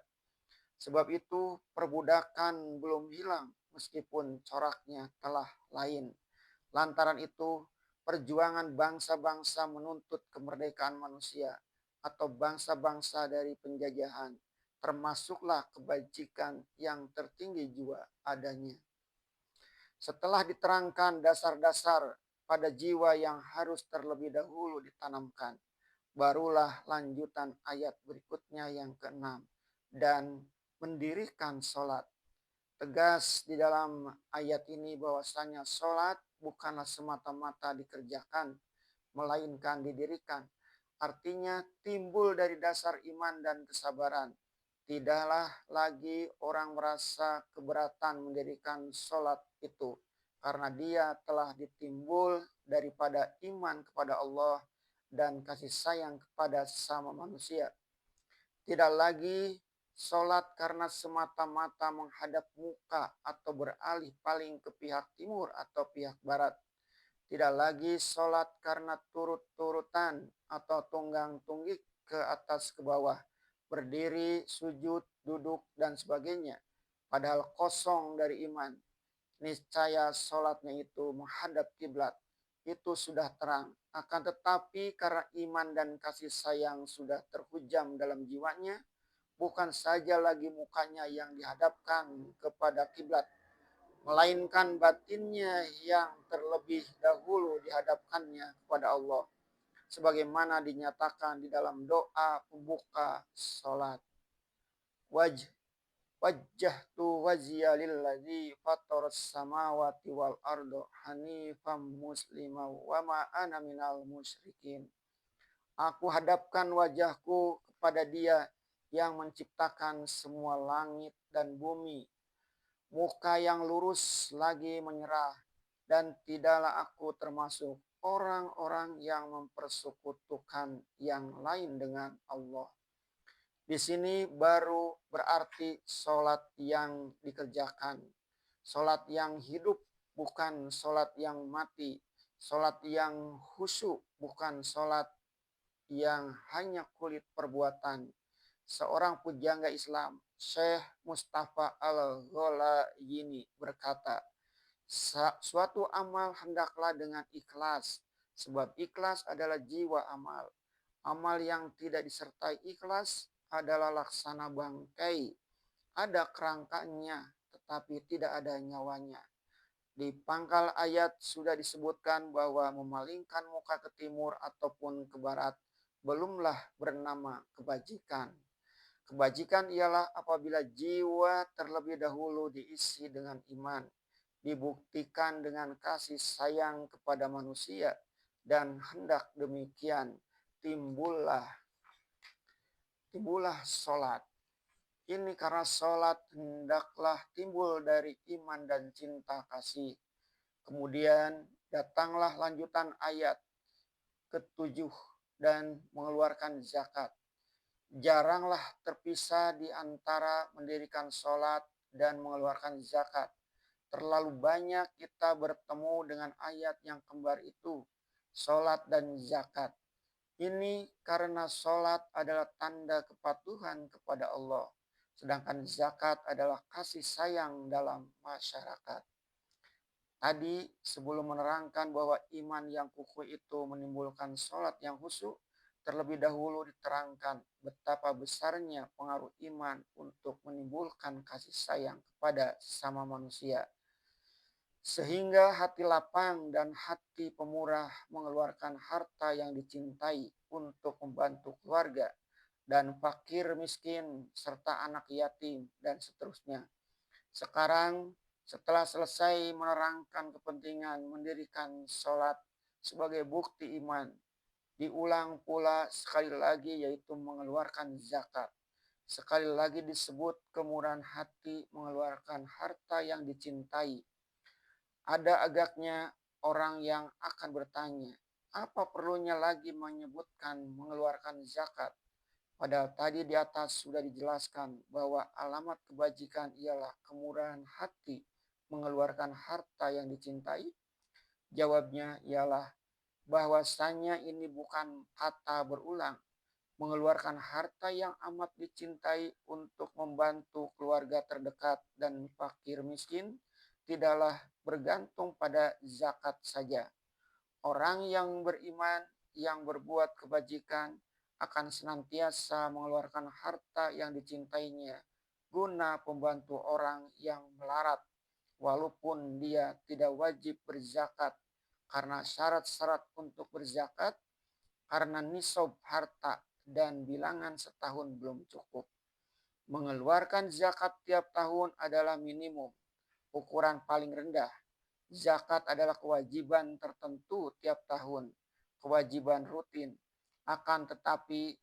Sebab itu perbudakan belum hilang meskipun coraknya telah lain. Lantaran itu perjuangan bangsa-bangsa menuntut kemerdekaan manusia atau bangsa-bangsa dari penjajahan, termasuklah kebajikan yang tertinggi jua adanya. Setelah diterangkan dasar-dasar pada jiwa yang harus terlebih dahulu ditanamkan, barulah lanjutan ayat berikutnya yang ke-6, dan mendirikan sholat. Tegas di dalam ayat ini bahwasanya sholat bukanlah semata-mata dikerjakan, melainkan didirikan. Artinya timbul dari dasar iman dan kesabaran. Tidaklah lagi orang merasa keberatan mendirikan sholat itu, karena dia telah ditimbul daripada iman kepada Allah dan kasih sayang kepada sesama manusia. Tidak lagi Sholat karena semata-mata menghadap muka atau beralih paling ke pihak timur atau pihak barat. Tidak lagi sholat karena turut-turutan atau tunggang-tunggik ke atas ke bawah, berdiri, sujud, duduk, dan sebagainya. Padahal kosong dari iman. Niscaya sholatnya itu menghadap kiblat. Itu sudah terang. Akan tetapi karena iman dan kasih sayang sudah terhujam dalam jiwanya, bukan saja lagi mukanya yang dihadapkan kepada kiblat, melainkan batinnya yang terlebih dahulu dihadapkannya kepada Allah, sebagaimana dinyatakan di dalam doa pembuka salat. Wajjahtu wajhiya lilladzi fataras samawati wal ardo hanifam muslima wa ma ana minal musyrikin. Aku hadapkan wajahku kepada Dia yang menciptakan semua langit dan bumi, muka yang lurus lagi menyerah, dan tidaklah aku termasuk orang-orang yang mempersekutukan yang lain dengan Allah. Di sini baru berarti sholat yang dikerjakan, sholat yang hidup, bukan sholat yang mati, sholat yang khusyuk, bukan sholat yang hanya kulit perbuatan. Seorang pujangga Islam, Syekh Mustafa Al-Gholayini berkata, suatu amal hendaklah dengan ikhlas, sebab ikhlas adalah jiwa amal. Amal yang tidak disertai ikhlas adalah laksana bangkai. Ada kerangkanya, tetapi tidak ada nyawanya. Di pangkal ayat sudah disebutkan bahwa memalingkan muka ke timur ataupun ke barat belumlah bernama kebajikan. Kebajikan ialah apabila jiwa terlebih dahulu diisi dengan iman, dibuktikan dengan kasih sayang kepada manusia, dan hendak demikian timbullah sholat. Ini karena sholat hendaklah timbul dari iman dan cinta kasih. Kemudian datanglah lanjutan ayat ke-7 dan mengeluarkan zakat. Jaranglah terpisah di antara mendirikan sholat dan mengeluarkan zakat. Terlalu banyak kita bertemu dengan ayat yang kembar itu, sholat dan zakat. Ini karena sholat adalah tanda kepatuhan kepada Allah, sedangkan zakat adalah kasih sayang dalam masyarakat. Tadi sebelum menerangkan bahwa iman yang kukuh itu menimbulkan sholat yang khusyuk, terlebih dahulu diterangkan betapa besarnya pengaruh iman untuk menimbulkan kasih sayang kepada sesama manusia. Sehingga hati lapang dan hati pemurah mengeluarkan harta yang dicintai untuk membantu keluarga dan fakir miskin serta anak yatim dan seterusnya. Sekarang setelah selesai menerangkan kepentingan mendirikan sholat sebagai bukti iman, diulang pula sekali lagi yaitu mengeluarkan zakat. Sekali lagi disebut kemurahan hati mengeluarkan harta yang dicintai. Ada agaknya orang yang akan bertanya, apa perlunya lagi menyebutkan mengeluarkan zakat? Padahal tadi di atas sudah dijelaskan bahwa alamat kebajikan ialah kemurahan hati mengeluarkan harta yang dicintai. Jawabnya ialah bahwasanya ini bukan kata berulang. Mengeluarkan harta yang amat dicintai untuk membantu keluarga terdekat dan fakir miskin tidaklah bergantung pada zakat saja. Orang yang beriman, yang berbuat kebajikan, akan senantiasa mengeluarkan harta yang dicintainya guna membantu orang yang melarat, walaupun dia tidak wajib berzakat, karena syarat-syarat untuk berzakat, karena nisab harta dan bilangan setahun belum cukup. Mengeluarkan zakat tiap tahun adalah minimum, ukuran paling rendah. Zakat adalah kewajiban tertentu tiap tahun, kewajiban rutin. Akan tetapi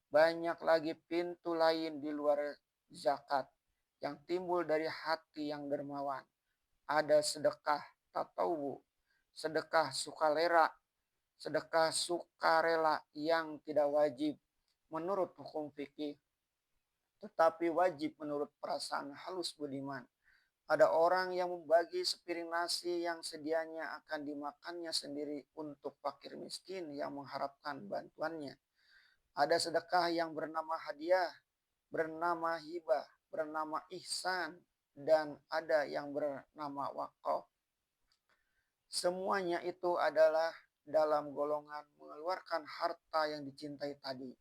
banyak lagi pintu lain di luar zakat yang timbul dari hati yang dermawan. Ada sedekah tatawu, sedekah sukarela, sedekah sukarela yang tidak wajib menurut hukum fikih. tetapi wajib menurut perasaan halus budiman. Ada orang yang membagi sepiring nasi yang sedianya akan dimakannya sendiri untuk fakir miskin yang mengharapkan bantuannya. Ada sedekah yang bernama hadiah, bernama hibah, bernama ihsan, dan ada yang bernama wakaf. Semuanya itu adalah dalam golongan mengeluarkan harta yang dicintai tadi.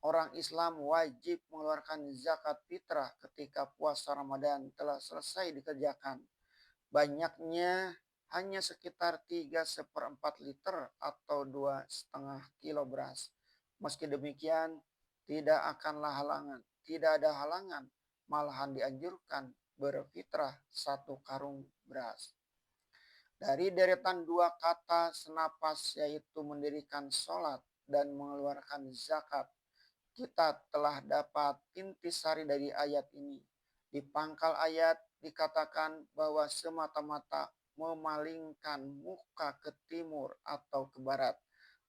Orang Islam wajib mengeluarkan zakat fitrah ketika puasa Ramadan telah selesai dikerjakan. Banyaknya hanya sekitar 3/4 liter atau 2,5 kilo beras. Meski demikian, tidak ada halangan, malahan dianjurkan berfitrah 1 karung beras. Dari deretan dua kata senapas yaitu mendirikan sholat dan mengeluarkan zakat, kita telah dapat intisari dari ayat ini. Di pangkal ayat dikatakan bahwa semata-mata memalingkan muka ke timur atau ke barat.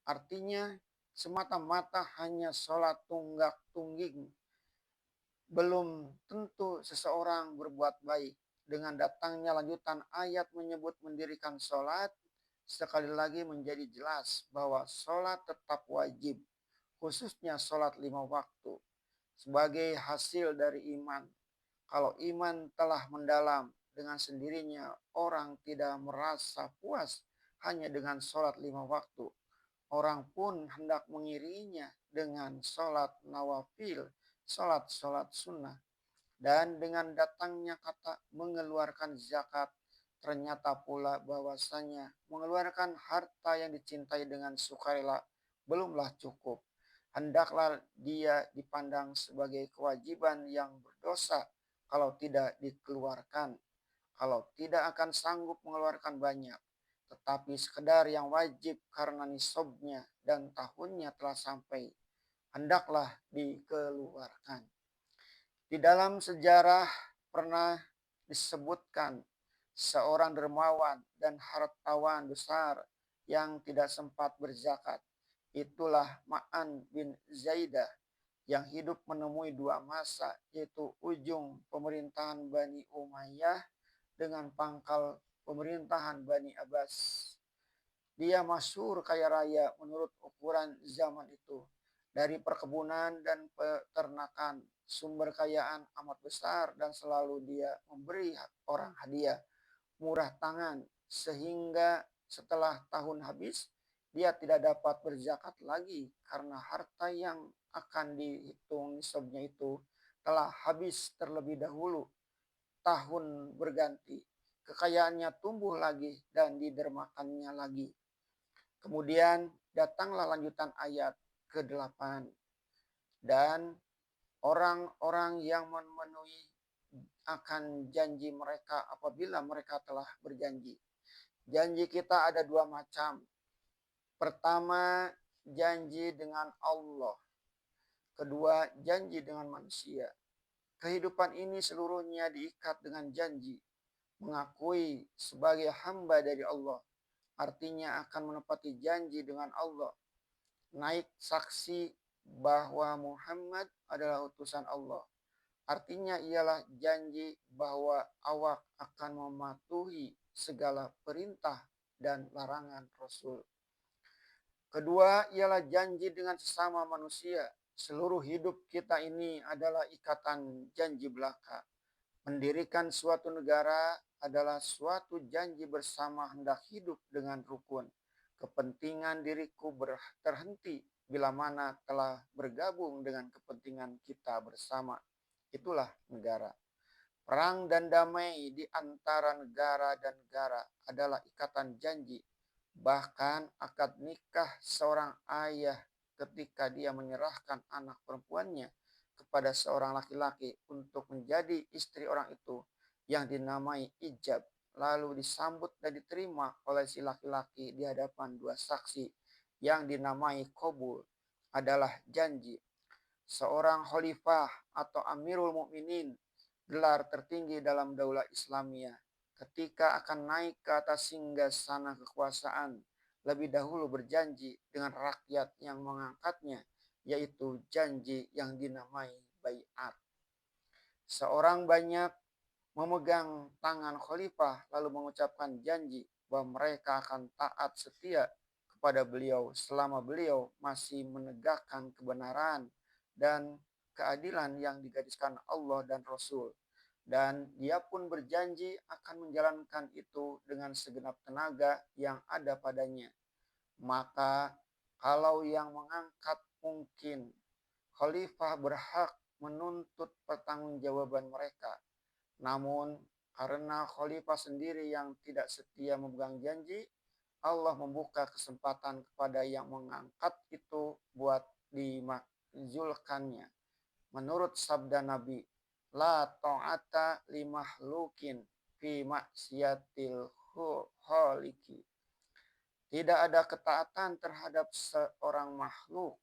Artinya semata-mata hanya sholat tunggak tungging. Belum tentu seseorang berbuat baik. Dengan datangnya lanjutan ayat menyebut mendirikan sholat, sekali lagi menjadi jelas bahwa sholat tetap wajib, khususnya sholat 5 waktu, sebagai hasil dari iman. Kalau iman telah mendalam, dengan sendirinya orang tidak merasa puas hanya dengan sholat 5 waktu. Orang pun hendak mengiringinya dengan sholat nawafil, sholat sunnah. Dan dengan datangnya kata mengeluarkan zakat, ternyata pula bahwasanya mengeluarkan harta yang dicintai dengan sukarela belumlah cukup. Hendaklah dia dipandang sebagai kewajiban yang berdosa kalau tidak dikeluarkan. Kalau tidak akan sanggup mengeluarkan banyak, tetapi sekedar yang wajib karena nisabnya dan tahunnya telah sampai, hendaklah dikeluarkan. Di dalam sejarah pernah disebutkan seorang dermawan dan hartawan besar yang tidak sempat berzakat. Itulah Ma'an bin Zaidah yang hidup menemui dua masa, yaitu ujung pemerintahan Bani Umayyah dengan pangkal pemerintahan Bani Abbas. Dia masyhur kaya raya menurut ukuran zaman itu. Dari perkebunan dan peternakan, sumber kekayaan amat besar dan selalu dia memberi orang hadiah, murah tangan, sehingga setelah tahun habis, dia tidak dapat berzakat lagi karena harta yang akan dihitung nisabnya itu telah habis terlebih dahulu. Tahun berganti, kekayaannya tumbuh lagi dan didermakannya lagi. Kemudian datanglah lanjutan ayat ke-8. Dan orang-orang yang memenuhi akan janji mereka apabila mereka telah berjanji. Janji kita ada dua macam. Pertama, janji dengan Allah. Kedua, janji dengan manusia. Kehidupan ini seluruhnya diikat dengan janji. Mengakui sebagai hamba dari Allah. Artinya akan menepati janji dengan Allah. Naik saksi bahwa Muhammad adalah utusan Allah. Artinya ialah janji bahwa awak akan mematuhi segala perintah dan larangan Rasul. Kedua ialah janji dengan sesama manusia. Seluruh hidup kita ini adalah ikatan janji belaka. Mendirikan suatu negara adalah suatu janji bersama hendak hidup dengan rukun. Kepentingan diriku terhenti bila mana telah bergabung dengan kepentingan kita bersama. Itulah negara. Perang dan damai di antara negara dan negara adalah ikatan janji. Bahkan akad nikah seorang ayah ketika dia menyerahkan anak perempuannya kepada seorang laki-laki untuk menjadi istri orang itu yang dinamai ijab, lalu disambut dan diterima oleh si laki-laki di hadapan dua saksi yang dinamai qabul, adalah janji. Seorang khalifah atau amirul mukminin, gelar tertinggi dalam daulah Islamiyah, ketika akan naik ke atas singgasana kekuasaan, lebih dahulu berjanji dengan rakyat yang mengangkatnya, yaitu janji yang dinamai baiat. Seorang banyak memegang tangan khalifah lalu mengucapkan janji bahwa mereka akan taat setia kepada beliau selama beliau masih menegakkan kebenaran dan keadilan yang digariskan Allah dan Rasul. Dan dia pun berjanji akan menjalankan itu dengan segenap tenaga yang ada padanya. Maka kalau yang mengangkat mungkin khalifah berhak menuntut pertanggungjawaban mereka. Namun karena khalifah sendiri yang tidak setia memegang janji, Allah membuka kesempatan kepada yang mengangkat itu buat dimakzulkannya. Menurut sabda Nabi, la ta'ata li mahlukin fi maksiatil khaliqi. Tidak ada ketaatan terhadap seorang makhluk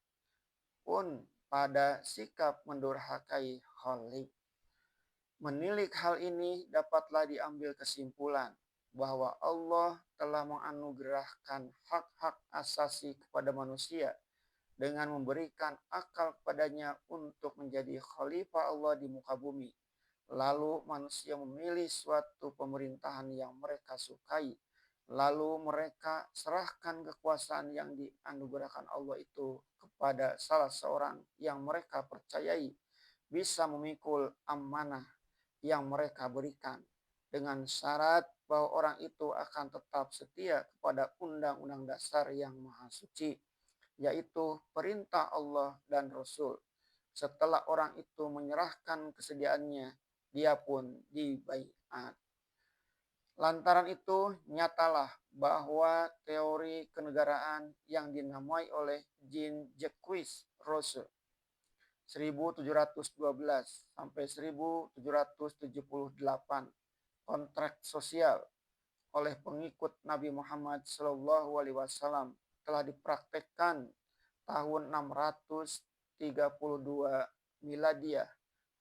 pun pada sikap mendurhakai khalik. Menilik hal ini dapatlah diambil kesimpulan bahwa Allah telah menganugerahkan hak-hak asasi kepada manusia dengan memberikan akal kepadanya untuk menjadi khalifah Allah di muka bumi. Lalu manusia memilih suatu pemerintahan yang mereka sukai. Lalu mereka serahkan kekuasaan yang dianugerahkan Allah itu kepada salah seorang yang mereka percayai bisa memikul amanah yang mereka berikan dengan syarat bahwa orang itu akan tetap setia kepada undang-undang dasar yang maha suci, yaitu perintah Allah dan Rasul. Setelah orang itu menyerahkan kesediaannya, dia pun dibaiat. Lantaran itu, nyatalah bahwa teori kenegaraan yang dinamai oleh Jean-Jacques Rousseau 1712 sampai 1778 kontrak sosial oleh pengikut Nabi Muhammad SAW telah dipraktekkan tahun 632 Miladiah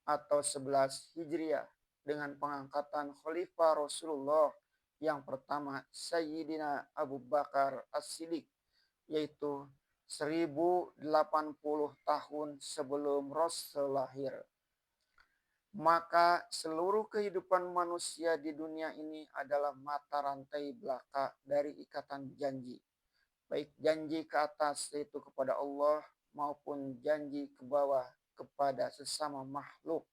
atau 11 Hijriah dengan pengangkatan Khalifah Rasulullah yang pertama Sayyidina Abu Bakar As-Siddiq, yaitu 1080 tahun sebelum Rasul lahir. Maka seluruh kehidupan manusia di dunia ini adalah mata rantai belaka dari ikatan janji. Baik janji ke atas yaitu kepada Allah maupun janji ke bawah kepada sesama makhluk.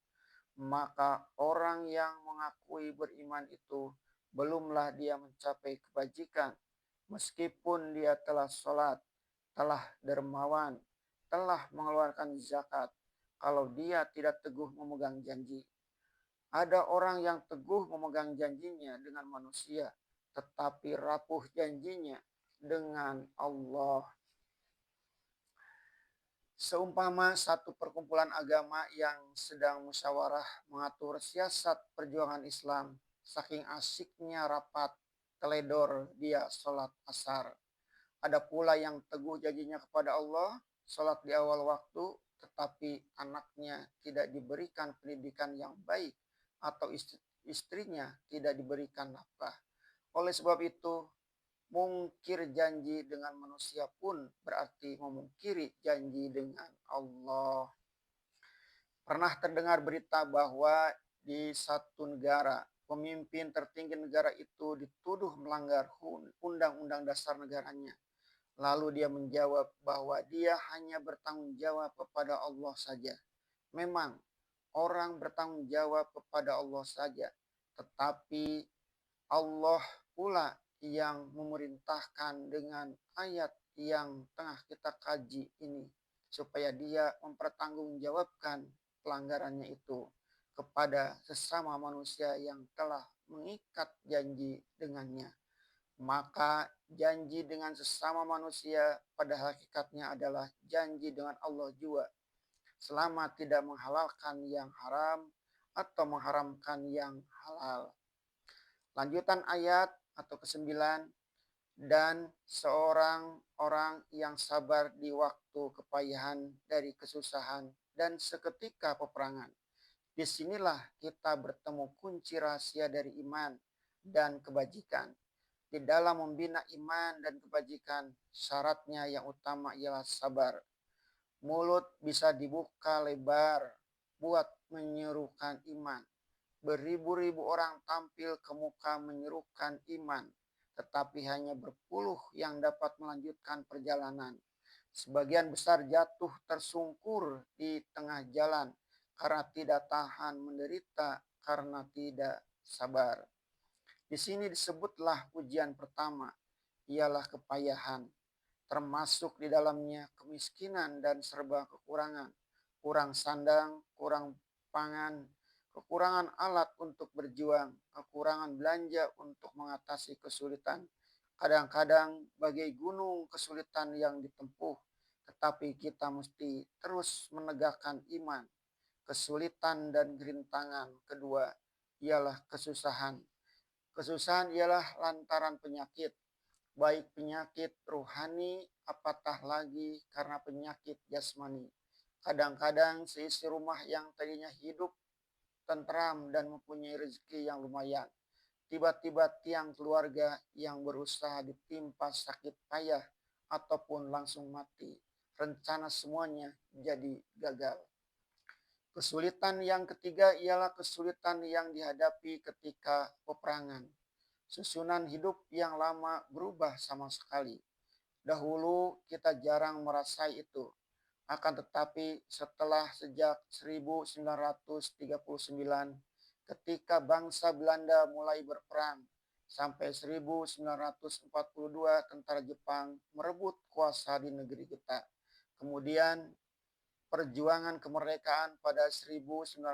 Maka orang yang mengakui beriman itu belumlah dia mencapai kebajikan. Meskipun dia telah sholat, telah dermawan, telah mengeluarkan zakat, kalau dia tidak teguh memegang janji. Ada orang yang teguh memegang janjinya dengan manusia, tetapi rapuh janjinya dengan Allah. Seumpama satu perkumpulan agama yang sedang musyawarah mengatur siasat perjuangan Islam, saking asiknya rapat, teledor dia sholat asar. Ada pula yang teguh janjinya kepada Allah, sholat di awal waktu, tetapi anaknya tidak diberikan pendidikan yang baik atau istrinya tidak diberikan nafkah. Oleh sebab itu, mungkir janji dengan manusia pun berarti memungkiri janji dengan Allah. Pernah terdengar berita bahwa di satu negara, pemimpin tertinggi negara itu dituduh melanggar undang-undang dasar negaranya. Lalu dia menjawab bahwa dia hanya bertanggung jawab kepada Allah saja. Memang orang bertanggung jawab kepada Allah saja, tetapi Allah pula yang memerintahkan dengan ayat yang tengah kita kaji ini supaya dia mempertanggungjawabkan pelanggarannya itu kepada sesama manusia yang telah mengikat janji dengannya. Maka janji dengan sesama manusia pada hakikatnya adalah janji dengan Allah juga, selama tidak menghalalkan yang haram atau mengharamkan yang halal. Lanjutan ayat atau ke-9, dan seorang orang yang sabar di waktu kepayahan dari kesusahan dan seketika peperangan. Disinilah kita bertemu kunci rahasia dari iman dan kebajikan. Di dalam membina iman dan kebajikan, syaratnya yang utama ialah sabar. Mulut bisa dibuka lebar buat menyerukan iman. Beribu-ribu orang tampil ke muka menyerukan iman, tetapi hanya berpuluh yang dapat melanjutkan perjalanan. Sebagian besar jatuh tersungkur di tengah jalan karena tidak tahan menderita karena tidak sabar. Di sini disebutlah ujian pertama, ialah kepayahan, termasuk di dalamnya kemiskinan dan serba kekurangan, kurang sandang, kurang pangan, kekurangan alat untuk berjuang, kekurangan belanja untuk mengatasi kesulitan. Kadang-kadang bagai gunung kesulitan yang ditempuh, tetapi kita mesti terus menegakkan iman. Kesulitan dan gerintangan kedua ialah kesusahan. Kesusahan ialah lantaran penyakit, baik penyakit rohani, apatah lagi karena penyakit jasmani. Kadang-kadang seisi rumah yang tadinya hidup tentram dan mempunyai rezeki yang lumayan, tiba-tiba tiang keluarga yang berusaha ditimpa sakit payah ataupun langsung mati. Rencana semuanya jadi gagal. Kesulitan yang ketiga ialah kesulitan yang dihadapi ketika peperangan. Susunan hidup yang lama berubah sama sekali. Dahulu kita jarang merasai itu. Akan tetapi setelah sejak 1939 ketika bangsa Belanda mulai berperang sampai 1942 tentara Jepang merebut kuasa di negeri kita. Kemudian perjuangan kemerdekaan pada 1945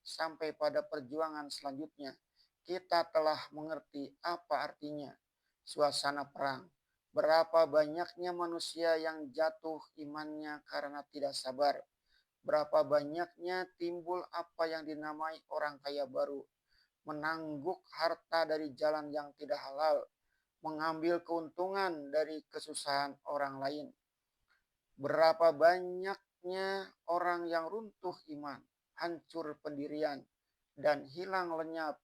sampai pada perjuangan selanjutnya, kita telah mengerti apa artinya suasana perang. Berapa banyaknya manusia yang jatuh imannya karena tidak sabar. Berapa banyaknya timbul apa yang dinamai orang kaya baru. Menangguk harta dari jalan yang tidak halal. Mengambil keuntungan dari kesusahan orang lain. Berapa banyaknya orang yang runtuh iman, hancur pendirian, dan hilang lenyap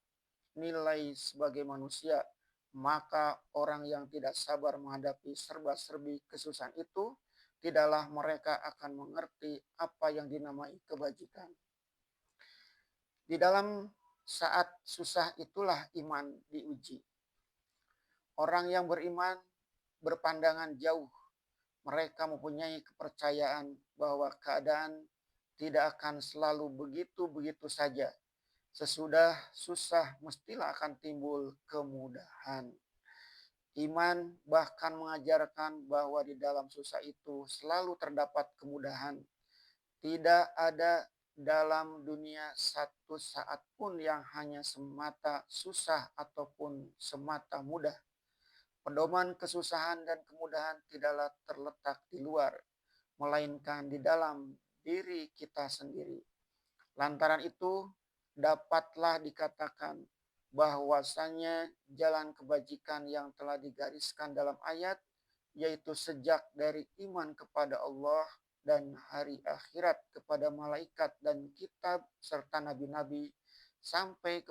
nilai sebagai manusia. Maka orang yang tidak sabar menghadapi serba-serbi kesusahan itu, tidaklah mereka akan mengerti apa yang dinamai kebajikan. Di dalam saat susah itulah iman diuji. Orang yang beriman berpandangan jauh. Mereka mempunyai kepercayaan bahwa keadaan tidak akan selalu begitu-begitu saja. Sesudah susah mestilah akan timbul kemudahan. Iman bahkan mengajarkan bahwa di dalam susah itu selalu terdapat kemudahan. Tidak ada dalam dunia satu saat pun yang hanya semata susah ataupun semata mudah. Pedoman kesusahan dan kemudahan tidaklah terletak di luar, melainkan di dalam diri kita sendiri. Lantaran itu, dapatlah dikatakan bahwasanya jalan kebajikan yang telah digariskan dalam ayat, yaitu sejak dari iman kepada Allah dan hari akhirat, kepada malaikat dan kitab serta nabi-nabi, sampai